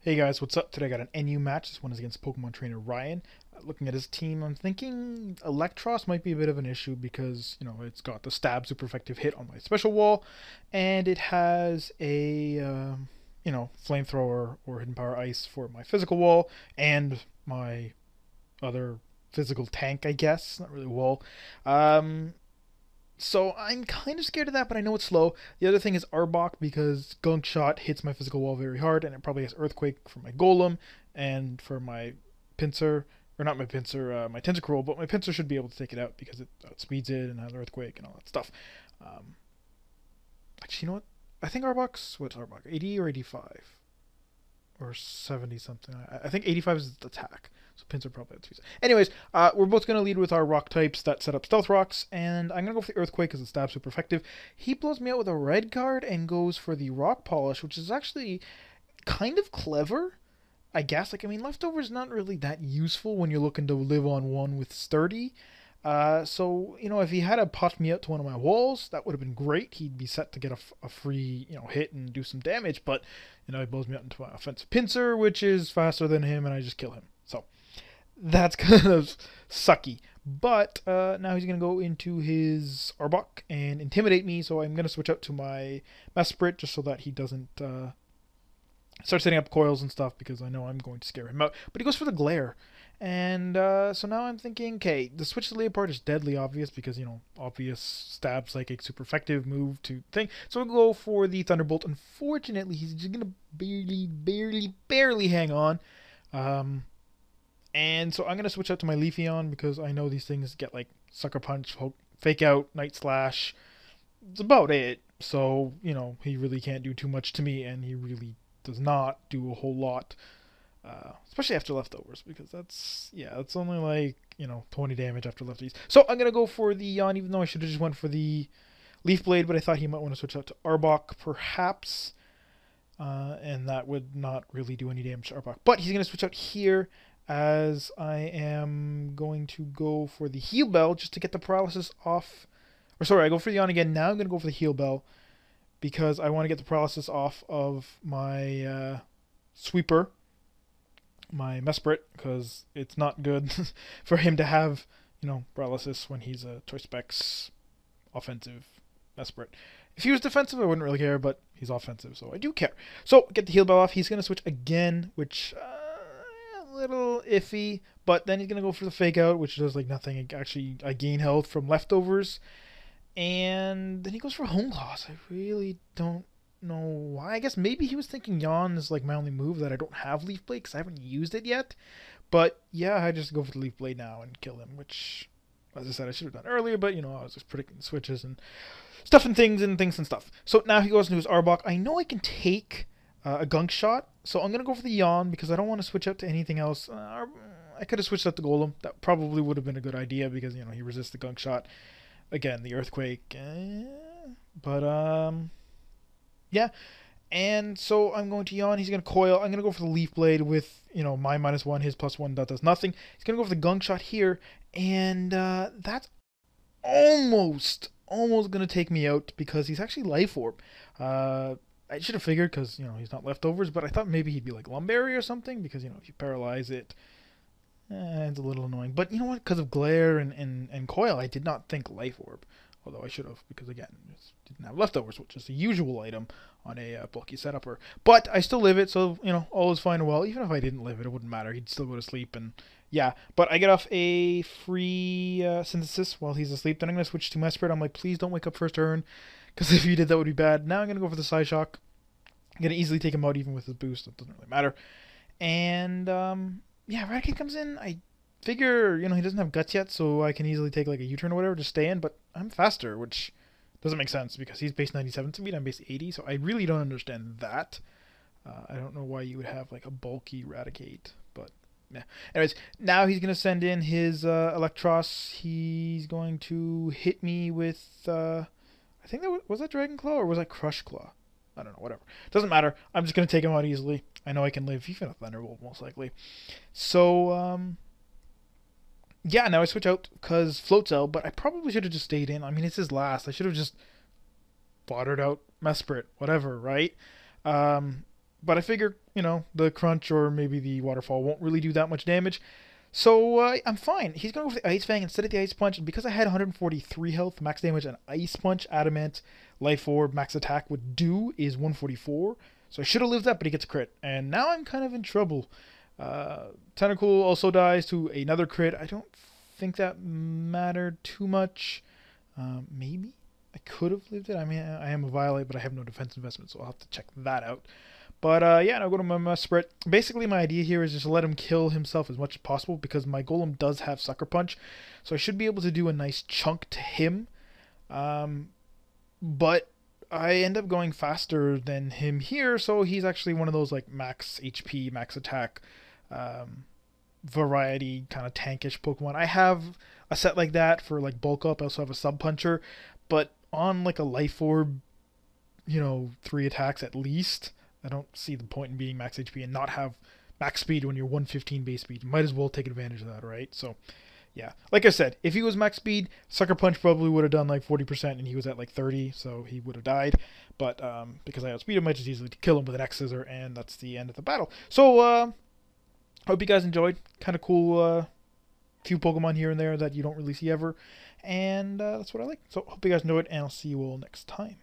Hey guys, what's up? Today I got an NU match. This one is against Pkmntrainerryan. Looking at his team, I'm thinking Electros might be a bit of an issue because, it's got the stab super effective hit on my special wall, and it has a, flamethrower or hidden power ice for my physical wall, and my other physical tank, I guess. Not really wall. Um, so I'm kind of scared of that, but I know it's slow. The other thing is Arbok because Gunk Shot hits my physical wall very hard, and it probably has Earthquake for my Golem and for my Pincer, or not my Pincer, my Tentacruel, but my Pincer should be able to take it out because it outspeeds it and has Earthquake and all that stuff. Um, Actually, you know what? I think what's Arbok? 80 or 85? Or 70 something. I think 85 is the attack. So Pincer probably had 3. Anyways, we're both going to lead with our rock types that set up stealth rocks, and I'm going to go for the Earthquake because the stab's super effective. He blows me out with a red card and goes for the Rock Polish, which is actually kind of clever, I guess. Leftover's not really that useful when you're looking to live on one with Sturdy. If he had popped me out to one of my walls, that would have been great. He'd be set to get a free, hit and do some damage, but, he blows me out into my offensive pincer, which is faster than him, and I just kill him. So, that's kind of sucky. But, now he's going to go into his Arbok and intimidate me, so I'm going to switch out to my Mesprit just so that he doesn't, start setting up coils and stuff because I know I'm going to scare him out. But he goes for the glare. And so now I'm thinking, okay, the switch to Leopard is deadly obvious because, obvious stab, psychic, super effective move to thing. So I'll go for the Thunderbolt. Unfortunately, he's just going to barely hang on. And so I'm going to switch out to my Leafeon because I know these things get like Sucker Punch, Fake Out, Night Slash. It's about it. So, he really can't do too much to me, and he really does not do a whole lot. Especially after leftovers, because it's only like 20 damage after lefties. So I'm gonna go for the Yawn, even though I should have just went for the Leaf Blade, but I thought he might want to switch out to Arbok, perhaps, and that would not really do any damage to Arbok. But he's gonna switch out here, as I am going to go for the Heal Bell just to get the paralysis off. Or sorry, I go for the Yawn again. Now I'm gonna go for the Heal Bell because I want to get the paralysis off of my Sweeper, my Mesprit, because it's not good for him to have, paralysis when he's a Choice Specs offensive Mesprit. If he was defensive, I wouldn't really care, but he's offensive, so I do care. So, get the Heal Bell off. He's going to switch again, which, a little iffy, but then he's going to go for the Fake Out, which does, like, nothing. Actually, I gain health from leftovers, and then he goes for Home Claws. I really don't know why. I guess maybe he was thinking Yawn is like my only move that I don't have Leaf Blade because I haven't used it yet. But yeah, I just go for the Leaf Blade now and kill him, which, as I said, I should have done earlier, but I was just predicting the switches and stuff and things and stuff. So now he goes into his Arbok. I know I can take a Gunk Shot, so I'm going to go for the Yawn because I don't want to switch out to anything else. I could have switched out to Golem. That probably would have been a good idea because, he resists the Gunk Shot. Again, the Earthquake. Yeah, and so I'm going to Yawn. He's going to Coil. I'm going to go for the Leaf Blade with, my -1, his +1, that does nothing. He's going to go for the Gunk Shot here, and that's almost going to take me out because he's actually Life Orb. I should have figured because, he's not leftovers, but I thought maybe he'd be like Lumberry or something because, if you paralyze it, it's a little annoying. But you know what? Because of Glare and Coil, I did not think Life Orb. Although I should have, because again, just didn't have leftovers, which is the usual item on a bulky setupper. But I still live it, so, all is fine and well. Even if I didn't live it, it wouldn't matter. He'd still go to sleep, and yeah. But I get off a free Synthesis while he's asleep. Then I'm going to switch to Mesprit. I'm like, please don't wake up first turn, because if you did, that would be bad. Now I'm going to go for the Psyshock. I'm going to easily take him out even with his boost. It doesn't really matter. And, yeah, Eradicate comes in. I figure, he doesn't have guts yet, so I can easily take like a U-turn or whatever to stay in, but I'm faster, which doesn't make sense because he's base 97 speed, I'm base 80, so I really don't understand that. I don't know why you would have like a bulky Eradicate, but yeah. Anyways, now he's going to send in his Electros. He's going to hit me with, I think was that Dragon Claw or was that Crush Claw? I don't know, whatever. Doesn't matter. I'm just going to take him out easily. I know I can live even a Thunderbolt, most likely. So, yeah, now I switch out because Float Cell, but I probably should have just stayed in. I mean, it's his last. I should have just foddered out Mesprit, whatever, right? But I figure, the crunch or maybe the waterfall won't really do that much damage. So I'm fine. He's going to go for the Ice Fang instead of the Ice Punch. And because I had 143 health, max damage, and Ice Punch, Adamant, Life Orb, max attack would do is 144. So I should have lived that, but he gets a crit. And now I'm kind of in trouble. Tentacle also dies to another crit. I don't think that mattered too much. Maybe I could have lived it. I mean, I am a Violate, but I have no defense investment, so I'll have to check that out. But yeah, I'll go to my spread. Basically, my idea here is just to let him kill himself as much as possible because my Golem does have Sucker Punch. So I should be able to do a nice chunk to him. But I end up going faster than him here, so he's actually one of those like max HP, max attack, variety kind of tankish Pokemon. I have a set like that for like bulk up. I also have a Sub Puncher, but on like a Life Orb, 3 attacks at least. I don't see the point in being max HP and not have max speed when you're 115 base speed. You might as well take advantage of that, right? So, yeah. Like I said, if he was max speed, Sucker Punch probably would have done like 40% and he was at like 30, so he would have died. But because I outspeed him, I just easily kill him with an X Scissor, and that's the end of the battle. So, hope you guys enjoyed. Kind of cool few Pokemon here and there that you don't really see ever. And that's what I like. So, hope you guys enjoyed, and I'll see you all next time.